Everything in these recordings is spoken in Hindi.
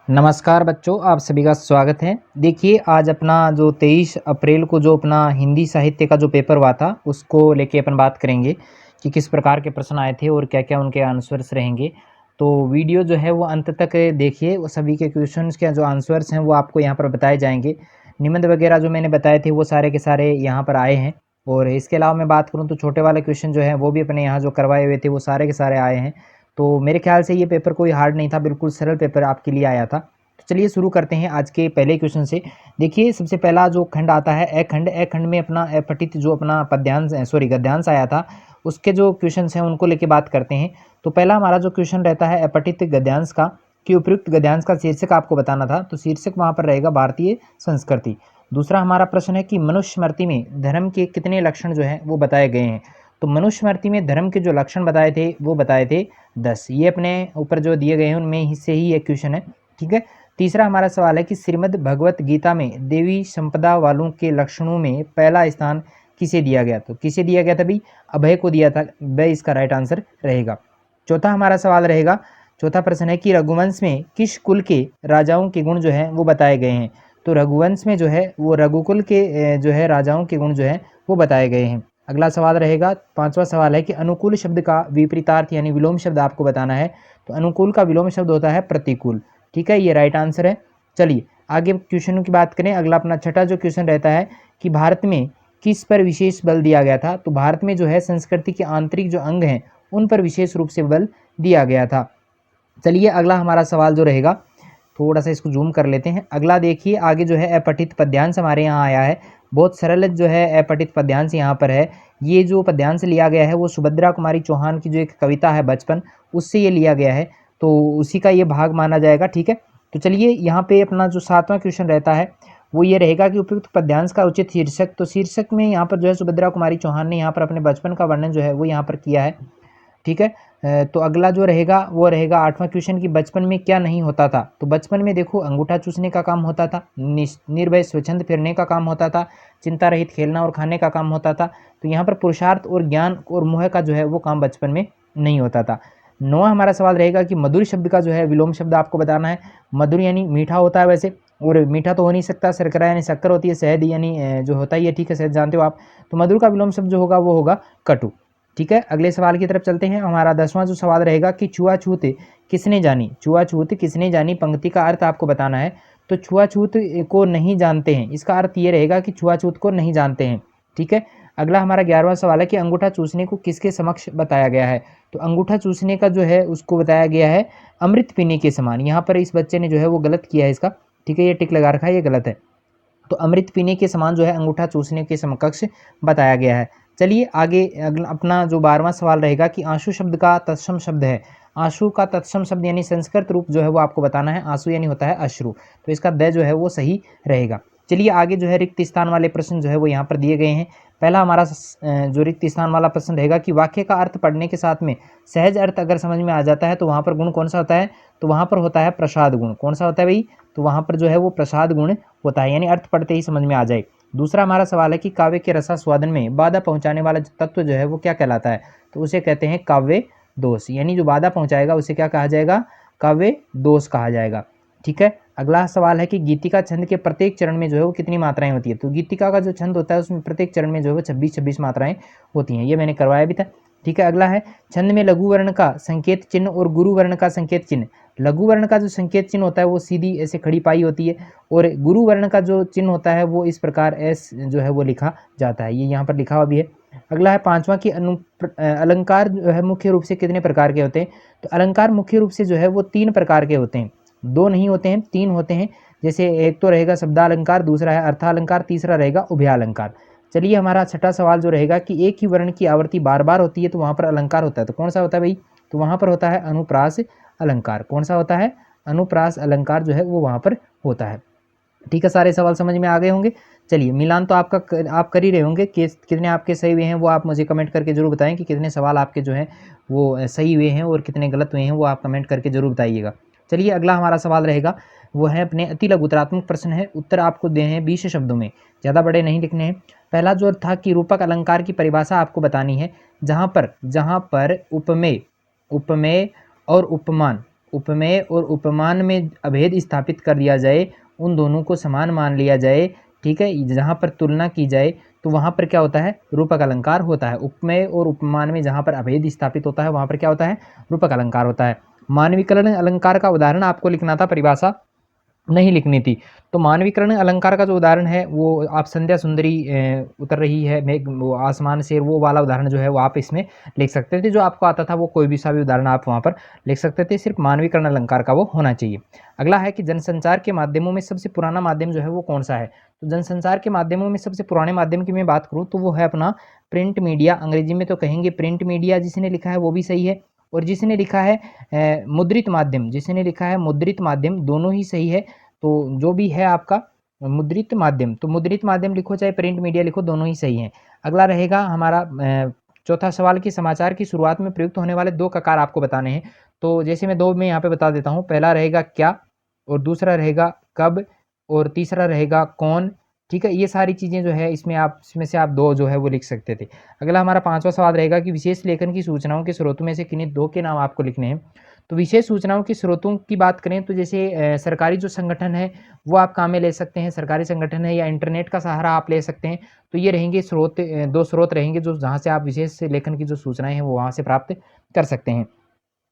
नमस्कार बच्चों, आप सभी का स्वागत है। देखिए आज अपना जो 23 अप्रैल को जो अपना हिंदी साहित्य का जो पेपर हुआ था उसको लेके अपन बात करेंगे कि किस प्रकार के प्रश्न आए थे और क्या-क्या उनके आंसर्स रहेंगे। तो वीडियो जो है वो अंत तक देखिए, वो सभी के क्वेश्चंस के जो आंसर्स हैं वो आपको यहाँ पर बताए जाएंगे। निबंध वगैरह जो मैंने बताए थे वो सारे के सारे यहाँ पर आए हैं। और इसके अलावा मैं बात करूँ तो छोटे वाले क्वेश्चन जो हैं वो भी अपने यहाँ जो करवाए हुए थे वो सारे के सारे आए हैं। तो मेरे ख्याल से ये पेपर कोई हार्ड नहीं था, बिल्कुल सरल पेपर आपके लिए आया था। तो चलिए शुरू करते हैं आज के पहले क्वेश्चन से। देखिए सबसे पहला जो खंड आता है अखंड, अखंड में अपना अपठित जो अपना पद्यांश सॉरी गद्यांश आया था उसके जो क्वेश्चंस हैं उनको लेके बात करते हैं। तो पहला हमारा जो क्वेश्चन रहता है अपठित गद्यांश का, कि उपयुक्त गद्यांश का शीर्षक आपको बताना था। तो शीर्षक वहाँ पर रहेगा भारतीय संस्कृति। दूसरा हमारा प्रश्न है कि मनुस्मृति में धर्म के कितने लक्षण जो हैं वो बताए गए हैं। तो मनुस्मृति में धर्म के जो लक्षण बताए थे वो बताए थे 10। ये अपने ऊपर जो दिए गए हैं उनमें से ही एक क्वेश्चन है, ठीक है। तीसरा हमारा सवाल है कि श्रीमद् भगवत गीता में देवी संपदा वालों के लक्षणों में पहला स्थान किसे दिया गया। तो किसे दिया गया था भाई, अभय को दिया था। वह इसका राइट आंसर रहेगा। चौथा हमारा सवाल रहेगा, चौथा प्रश्न है कि रघुवंश में किस कुल के राजाओं के गुण जो है वो बताए गए हैं। तो रघुवंश में जो है वो रघुकुल के जो है राजाओं के गुण जो है वो बताए गए हैं। अगला सवाल रहेगा, पांचवा सवाल है कि अनुकूल शब्द का विपरीतार्थ यानी विलोम शब्द आपको बताना है। तो अनुकूल का विलोम शब्द होता है प्रतिकूल, ठीक है, ये राइट आंसर है। चलिए आगे क्वेश्चनों की बात करें। अगला अपना छठा जो क्वेश्चन रहता है कि भारत में किस पर विशेष बल दिया गया था। तो भारत में जो है संस्कृति के आंतरिक जो अंग हैं उन पर विशेष रूप से बल दिया गया था। चलिए अगला हमारा सवाल जो रहेगा, थोड़ा सा इसको जूम कर लेते हैं। अगला देखिए आगे जो है अपठित पद्यांश हमारे यहाँ आया है। बहुत सरल जो है अपठित पद्यांश यहाँ पर है। ये जो पद्यांश लिया गया है वो सुभद्रा कुमारी चौहान की जो एक कविता है बचपन, उससे ये लिया गया है। तो उसी का ये भाग माना जाएगा, ठीक है। तो चलिए यहाँ पे अपना जो सातवां क्वेश्चन रहता है वो ये रहेगा कि उपयुक्त पद्यांश का उचित शीर्षक। तो शीर्षक में यहाँ पर जो है सुभद्रा कुमारी चौहान ने यहाँ पर अपने बचपन का वर्णन जो है वो यहाँ पर किया है, ठीक है। तो अगला जो रहेगा वो रहेगा आठवां क्वेश्चन की बचपन में क्या नहीं होता था। तो बचपन में देखो अंगूठा चूसने का काम होता था, निर्भय स्वच्छंद फिरने का काम होता था, चिंता रहित खेलना और खाने का काम होता था। तो यहाँ पर पुरुषार्थ और ज्ञान और मोह का जो है वो काम बचपन में नहीं होता था। नौवां हमारा सवाल रहेगा कि मधुर शब्द का जो है विलोम शब्द आपको बताना है। मधुर यानी मीठा होता है वैसे, और मीठा तो हो नहीं सकता, शर्करा यानी शक्कर होती है, शहद यानी जो होता ही है, ठीक है, शहद जानते हो आप। तो मधुर का विलोम शब्द जो होगा वो होगा कटु, ठीक है। अगले सवाल की तरफ चलते हैं। हमारा 10वां जो सवाल रहेगा कि छुआछूत किसने जानी। छुआछूत किसने जानी पंक्ति का अर्थ आपको बताना है। तो छुआछूत को नहीं जानते हैं, इसका अर्थ ये रहेगा कि छुआछूत को नहीं जानते हैं, ठीक है। अगला हमारा 11वां सवाल है कि अंगूठा चूसने को किसके समक्ष बताया गया है। तो अंगूठा चूसने का जो है उसको बताया गया है अमृत पीने के समान। यहाँ पर इस बच्चे ने जो है वो गलत किया है इसका, ठीक है, ये टिक लगा रखा है, ये गलत है। तो अमृत पीने के समान जो है अंगूठा चूसने के समकक्ष बताया गया है। चलिए आगे अगला अपना जो 12वां सवाल रहेगा कि आंसू शब्द का तत्सम शब्द है। आंसू का तत्सम शब्द यानी संस्कृत रूप जो है वो आपको बताना है। आंसू यानी होता है अश्रु, तो इसका द जो है वो सही रहेगा। चलिए आगे जो है रिक्त स्थान वाले प्रश्न जो है वो यहाँ पर दिए गए हैं। पहला हमारा जो रिक्त स्थान वाला प्रश्न रहेगा कि वाक्य का अर्थ पढ़ने के साथ में सहज अर्थ अगर समझ में आ जाता है तो वहाँ पर गुण कौन सा होता है। तो वहाँ पर होता है प्रसाद गुण। कौन सा होता है भाई, तो वहाँ पर जो है वो प्रसाद गुण होता है, यानी अर्थ पढ़ते ही समझ में आ जाए। दूसरा हमारा सवाल है कि काव्य के रसास्वादन में बाधा पहुंचाने वाला तत्व जो है वो क्या कहलाता है। तो उसे कहते हैं काव्य दोष, यानी जो बाधा पहुंचाएगा उसे क्या कहा जाएगा, काव्य दोष कहा जाएगा, ठीक है। अगला सवाल है कि गीतिका छंद के प्रत्येक चरण में जो है वो कितनी मात्राएं होती है। तो गीतिका का जो छंद होता है उसमें प्रत्येक चरण में जो है वो 26-26 मात्राएं होती हैं, ये मैंने करवाया भी था, ठीक है। अगला है छंद में लघु वर्ण का संकेत चिन्ह और गुरु वर्ण का संकेत चिन्ह। लघु वर्ण का जो संकेत चिन्ह होता है वो सीधी ऐसे खड़ी पाई होती है, और गुरु वर्ण का जो चिन्ह होता है वो इस प्रकार एस जो है वो लिखा जाता है, ये यहाँ पर लिखा हुआ भी है। अगला है पांचवा कि अलंकार जो है मुख्य रूप से कितने प्रकार के होते हैं। तो अलंकार मुख्य रूप से जो है वो 3 प्रकार के होते हैं, 2 नहीं होते हैं, 3 होते हैं। जैसे एक तो रहेगा शब्दालंकार, दूसरा है अर्थालंकार, तीसरा रहेगा उभयालंकार। चलिए हमारा छठा सवाल जो रहेगा कि एक ही वर्ण की आवृत्ति बार बार होती है तो वहाँ पर अलंकार होता है, तो कौन सा होता है भाई। तो वहाँ पर होता है अनुप्रास अलंकार। कौन सा होता है, अनुप्रास अलंकार जो है वो वहाँ पर होता है, ठीक है। सारे सवाल समझ में आ गए होंगे। चलिए मिलान तो आप कर ही रहे होंगे कि कितने आपके सही हुए हैं वो आप मुझे कमेंट करके जरूर बताएं कि कितने सवाल आपके जो हैं वो सही हुए हैं और कितने गलत हुए हैं, वो आप कमेंट करके जरूर बताइएगा। चलिए अगला हमारा सवाल रहेगा वो है अपने अति लघुतरात्मक प्रश्न है। उत्तर आपको देने हैं 20 शब्दों में, ज़्यादा बड़े नहीं लिखने हैं। पहला जो था कि रूपक अलंकार की परिभाषा आपको बतानी है, जहाँ पर उपमेय और उपमान उपमेय और उपमान में अभेद स्थापित कर दिया जाए, उन दोनों को समान मान लिया जाए, ठीक है, जहाँ पर तुलना की जाए तो वहाँ पर क्या होता है, रूपक अलंकार होता है। उपमेय और उपमान में जहाँ पर अभेद स्थापित होता है वहाँ पर क्या होता है, रूपक अलंकार होता है। मानवीकरण अलंकार का उदाहरण आपको लिखना था, परिभाषा नहीं लिखनी थी। तो मानवीकरण अलंकार का जो उदाहरण है वो आप संध्या सुंदरी उतर रही है मेघ वो आसमान से, वो वाला उदाहरण जो है वो आप इसमें लिख सकते थे। जो आपको आता था वो कोई भी सा भी उदाहरण आप वहाँ पर लिख सकते थे, सिर्फ मानवीकरण अलंकार का वो होना चाहिए। अगला है कि जनसंचार के माध्यमों में सबसे पुराना माध्यम जो है वो कौन सा है। तो जनसंचार के माध्यमों में सबसे पुराने माध्यम की मैं बात करूँ तो वो है अपना प्रिंट मीडिया, अंग्रेजी में तो कहेंगे प्रिंट मीडिया। जिसने लिखा है वो भी सही है, और जिसने लिखा है मुद्रित माध्यम, जिसने लिखा है मुद्रित माध्यम, दोनों ही सही है। तो जो भी है आपका मुद्रित माध्यम, तो मुद्रित माध्यम लिखो चाहे प्रिंट मीडिया लिखो, दोनों ही सही हैं। अगला रहेगा हमारा चौथा सवाल कि समाचार की शुरुआत में प्रयुक्त होने वाले दो ककार आपको बताने हैं। तो जैसे मैं दो में यहाँ पे बता देता हूँ, पहला रहेगा क्या, और दूसरा रहेगा कब, और तीसरा रहेगा कौन। ठीक है, ये सारी चीज़ें जो है इसमें से आप दो जो है वो लिख सकते थे। अगला हमारा पांचवा सवाल रहेगा कि विशेष लेखन की सूचनाओं के स्रोतों में से किन्हीं दो के नाम आपको लिखने हैं। तो विशेष सूचनाओं के स्रोतों की बात करें तो जैसे सरकारी जो संगठन है वो आप काम में ले सकते हैं, सरकारी संगठन है, या इंटरनेट का सहारा आप ले सकते हैं। तो ये रहेंगे स्रोत, दो स्रोत रहेंगे जो जहाँ से आप विशेष लेखन की जो सूचनाएं हैं वो वहाँ से प्राप्त कर सकते हैं।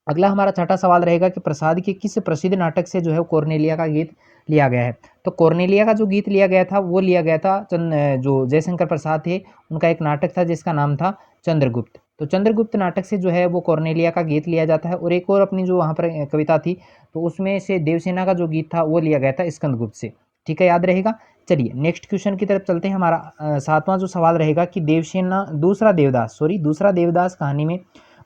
अगला हमारा छठा सवाल रहेगा कि प्रसाद के किस प्रसिद्ध नाटक से जो है कॉर्नेलिया का गीत लिया गया है। तो कॉर्नेलिया का जो गीत लिया गया था वो लिया गया था जो जयशंकर प्रसाद थे उनका एक नाटक था जिसका नाम था चंद्रगुप्त। तो चंद्रगुप्त नाटक से जो है वो कॉर्नेलिया का गीत लिया जाता है। और एक और अपनी जो वहाँ पर कविता थी तो उसमें से देवसेना का जो गीत था वो लिया गया था स्कंदगुप्त से। ठीक है, याद रहेगा। चलिए नेक्स्ट क्वेश्चन की तरफ चलते हैं। हमारा सातवां जो सवाल रहेगा कि देवसेना दूसरा देवदास कहानी में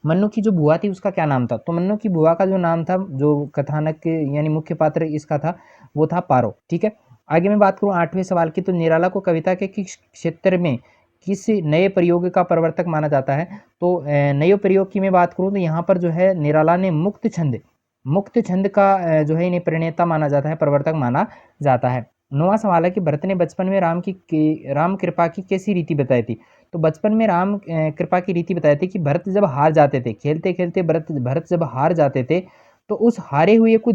मन्नू की जो बुआ थी उसका क्या नाम था। तो मन्नू की बुआ का जो नाम था, जो कथानक के यानी मुख्य पात्र इसका था, वो था पारो। ठीक है, आगे मैं बात करूँ आठवें सवाल की, तो निराला को कविता के किस क्षेत्र में किस नए प्रयोग का प्रवर्तक माना जाता है। तो नए प्रयोग की मैं बात करूँ तो यहाँ पर जो है निराला ने मुक्त छंद का जो है इन्हें प्रणेता माना जाता है, प्रवर्तक माना जाता है। नौवां सवाल है कि भरत ने बचपन में राम कृपा की कैसी रीति बताई थी। तो बचपन में राम कृपा की रीति बताई थी कि भरत जब हार जाते थे, खेलते खेलते भरत जब हार जाते थे तो उस हारे हुए को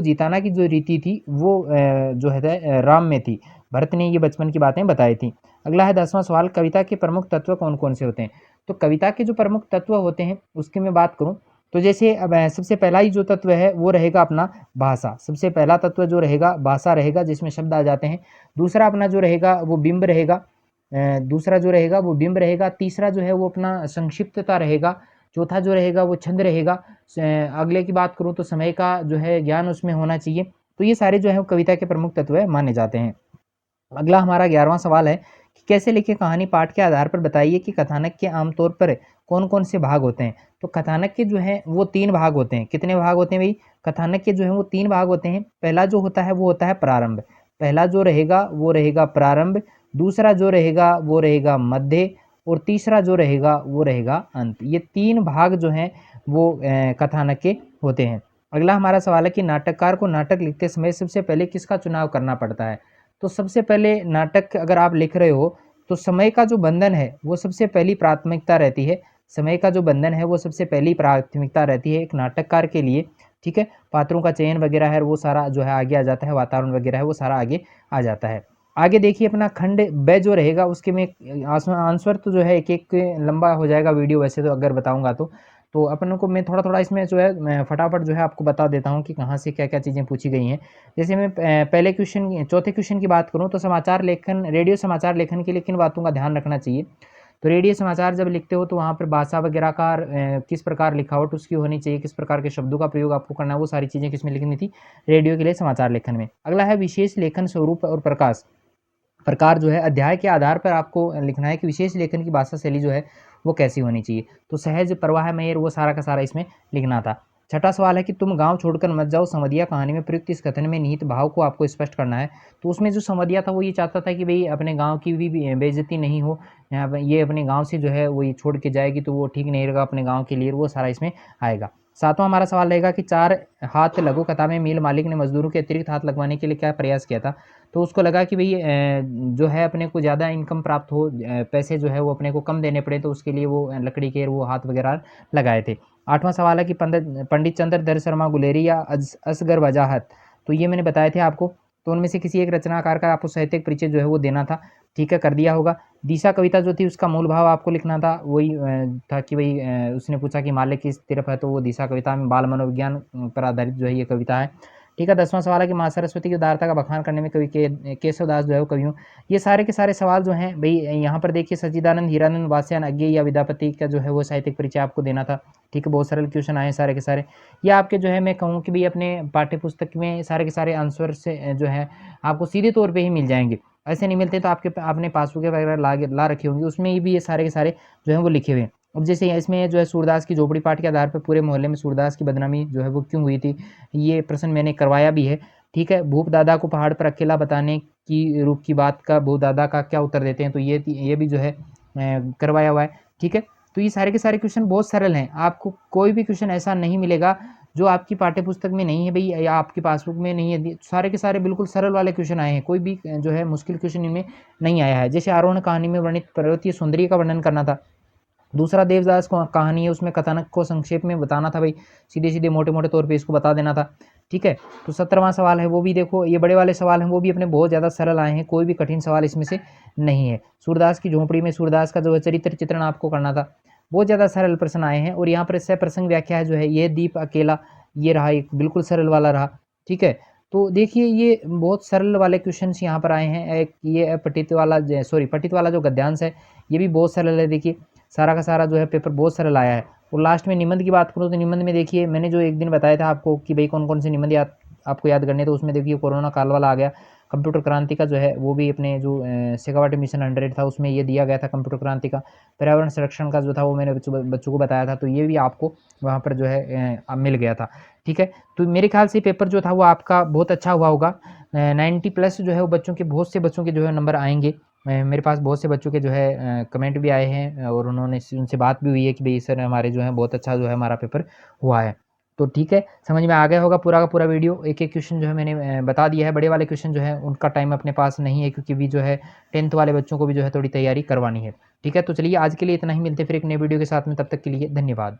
जिताना की जो रीति थी वो जो है राम में थी। भरत ने ये बचपन की बातें बताई थी। अगला है 10वां सवाल, कविता के प्रमुख तत्व कौन कौन से होते हैं। तो कविता के जो प्रमुख तत्व होते हैं उसकी मैं बात करूं तो जैसे अब सबसे पहला ही जो तत्व है वो रहेगा अपना भाषा। सबसे पहला तत्व जो रहेगा भाषा रहेगा, जिसमें शब्द आ जाते हैं। दूसरा अपना जो रहेगा वो बिंब रहेगा, तीसरा जो है वो अपना संक्षिप्तता रहेगा। चौथा जो रहेगा वो छंद रहेगा। अगले की बात करूँ तो समय का जो है ज्ञान उसमें होना चाहिए। तो ये सारे जो है कविता के प्रमुख तत्व है माने जाते हैं। अगला हमारा 11वां सवाल है कि कैसे लिखे कहानी पाठ के आधार पर बताइए कि कथानक के आमतौर पर कौन कौन से भाग होते हैं। तो कथानक के जो है वो 3 भाग होते हैं। कितने भाग होते हैं भाई, कथानक के जो है वो 3 भाग होते हैं। पहला जो होता है वो होता है प्रारंभ, पहला जो रहेगा वो रहेगा प्रारंभ, दूसरा जो रहेगा वो रहेगा मध्य, और तीसरा जो रहेगा वो रहेगा अंत। ये 3 भाग जो हैं वो कथानक के होते हैं। अगला हमारा सवाल है कि नाटककार को नाटक लिखते समय सबसे पहले किसका चुनाव करना पड़ता है। तो सबसे पहले नाटक अगर आप लिख रहे हो तो समय का जो बंधन है वो सबसे पहली प्राथमिकता रहती है। समय का जो बंधन है वो सबसे पहली प्राथमिकता रहती है एक नाटककार के लिए। ठीक है, पात्रों का चयन वगैरह है वो सारा जो है आगे आ जाता है, वातावरण वगैरह है वो सारा आगे आ जाता है। आगे देखिए अपना खंड ब जो रहेगा उसके में आंसर तो जो है एक एक लंबा हो जाएगा वीडियो वैसे तो अगर बताऊंगा तो अपन को मैं थोड़ा थोड़ा इसमें जो है मैं फटाफट जो है आपको बता देता हूँ कि कहाँ से क्या क्या चीज़ें पूछी गई हैं। जैसे मैं पहले क्वेश्चन चौथे क्वेश्चन की बात करूँ तो समाचार लेखन, रेडियो समाचार लेखन के लिए किन बातों का ध्यान रखना चाहिए। तो रेडियो समाचार जब लिखते हो तो वहाँ पर भाषा वगैरह का किस प्रकार लिखावट उसकी होनी चाहिए, किस प्रकार के शब्दों का प्रयोग आपको करना है, वो सारी चीज़ें किसमें लिखनी थी, रेडियो के लिए समाचार लेखन में। अगला है विशेष लेखन स्वरूप और प्रकार जो है अध्याय के आधार पर आपको लिखना है कि विशेष लेखन की भाषा शैली जो है वो कैसी होनी चाहिए। तो सहज प्रवाह मेयर वो सारा का सारा इसमें लिखना था। छठा सवाल है कि तुम गांव छोड़कर मत जाओ संवदिया कहानी में प्रयुक्त इस कथन में निहित भाव को आपको स्पष्ट करना है। तो उसमें जो संवदिया था वो ये चाहता था कि भाई अपने गांव की भी बेइज्जती नहीं हो, यहाँ पर ये अपने गांव से जो है वो ये छोड़ के जाएगी तो वो ठीक नहीं रहेगा अपने गांव के लिए, वो सारा इसमें आएगा। सातवां हमारा सवाल रहेगा कि 4 हाथ लघु कथा में मिल मालिक ने मजदूरों के अतिरिक्त हाथ लगवाने के लिए क्या प्रयास किया था। तो उसको लगा कि भाई जो है अपने को ज़्यादा इनकम प्राप्त हो, पैसे जो है वो अपने को कम देने पड़े, तो उसके लिए वो लकड़ी के वो हाथ वगैरह लगाए थे। 8वां सवाल है कि पंडित चंद्रधर शर्मा गुलेरी या असगर वजाहत, तो ये मैंने बताए थे आपको। तो उनमें से किसी एक रचनाकार का आपको साहित्यिक परिचय जो है वो देना था, ठीक है, कर दिया होगा। दिशा कविता जो थी उसका मूल भाव आपको लिखना था, वही था कि भाई उसने पूछा कि हिमालय किस तरफ है, तो वो दिशा कविता में बाल मनोविज्ञान पर आधारित जो है ये कविता है, ठीक है। 10वां सवाल है कि माँ सरस्वती की उदारता का बखान करने में कवि के केशवदास जो है वो कवि हूँ। ये सारे के सारे सवाल जो हैं भाई यहाँ पर देखिए सच्चिदानंद हीरानंद वात्स्यायन अज्ञेय या विद्यापति का जो है वो साहित्यिक परिचय आपको देना था, ठीक है। बहुत सरल क्वेश्चन आए सारे के सारे। ये आपके जो है मैं कहूँ कि भाई अपने पाठ्य पुस्तक में सारे के सारे आंसर से जो है आपको सीधे तौर पे ही मिल जाएंगे, ऐसे नहीं मिलते तो आपके आपने पासबुक वगैरह ला रखी होंगी, उसमें भी ये सारे के सारे जो है वो लिखे हुए हैं। अब जैसे इसमें जो है सूरदास की झोपड़ी पाठ के आधार पर पूरे मोहल्ले में सूरदास की बदनामी जो है वो क्यों हुई थी, ये प्रश्न मैंने करवाया भी है, ठीक है। भूप दादा को पहाड़ पर अकेला बताने की रूप की बात का भूप दादा का क्या उत्तर देते हैं, तो ये भी जो है करवाया हुआ है, ठीक है। तो ये सारे के सारे क्वेश्चन बहुत सरल हैं, आपको कोई भी क्वेश्चन ऐसा नहीं मिलेगा जो आपकी पाठ्य पुस्तक में नहीं है भाई या आपकी पासबुक में नहीं है, सारे के सारे बिल्कुल सरल वाले क्वेश्चन आए हैं, कोई भी जो है मुश्किल क्वेश्चन इनमें नहीं आया है। जैसे आरोहण कहानी में वर्णित पर्वतीय सौंदर्य का वर्णन करना था, दूसरा देवदास को कहानी है उसमें कथानक को संक्षेप में बताना था भाई, सीधे सीधे मोटे मोटे तौर पे इसको बता देना था, ठीक है। तो 17वां सवाल है वो भी देखो, ये बड़े वाले सवाल हैं वो भी अपने बहुत ज़्यादा सरल आए हैं, कोई भी कठिन सवाल इसमें से नहीं है। सूरदास की झोंपड़ी में सूरदास का जो है चरित्र चित्रण आपको करना था, बहुत ज़्यादा सरल प्रश्न आए हैं। और यहाँ पर सह प्रसंग व्याख्या है जो है ये दीप अकेला, ये रहा एक बिल्कुल सरल वाला रहा, ठीक है। तो देखिए ये बहुत सरल वाले क्वेश्चंस यहाँ पर आए हैं। एक ये पठित वाला पठित वाला जो गद्यांश है ये भी बहुत सरल है, देखिए सारा का सारा जो है पेपर बहुत सरल आया है। और लास्ट में निबंध की बात करूँ तो निबंध में देखिए मैंने जो एक दिन बताया था आपको कि भाई कौन कौन से निबंध आपको याद करने, तो उसमें देखिए कोरोना काल वाला आ गया, कंप्यूटर क्रांति का जो है वो भी अपने जो शेखावाटी मिशन 100 था उसमें ये दिया गया था कंप्यूटर क्रांति का, पर्यावरण संरक्षण का जो था वो मैंने बच्चों को बताया था, तो ये भी आपको वहाँ पर जो है मिल गया था, ठीक है। तो मेरे ख्याल से पेपर जो था वो आपका बहुत अच्छा हुआ होगा, 90 प्लस जो है वो बच्चों के बहुत से बच्चों के जो है नंबर आएंगे। मेरे पास बहुत से बच्चों के जो है कमेंट भी आए हैं और उन्होंने उनसे बात भी हुई है कि भाई सर हमारे जो है बहुत अच्छा जो है हमारा पेपर हुआ है। तो ठीक है, समझ में आ गया होगा पूरा का पूरा वीडियो, एक एक क्वेश्चन जो है मैंने बता दिया है। बड़े वाले क्वेश्चन जो है उनका टाइम अपने पास नहीं है क्योंकि भी जो है 10th वाले बच्चों को भी जो है थोड़ी तैयारी करवानी है, ठीक है। तो चलिए आज के लिए इतना ही, मिलते फिर एक नए वीडियो के साथ में, तब तक के लिए धन्यवाद।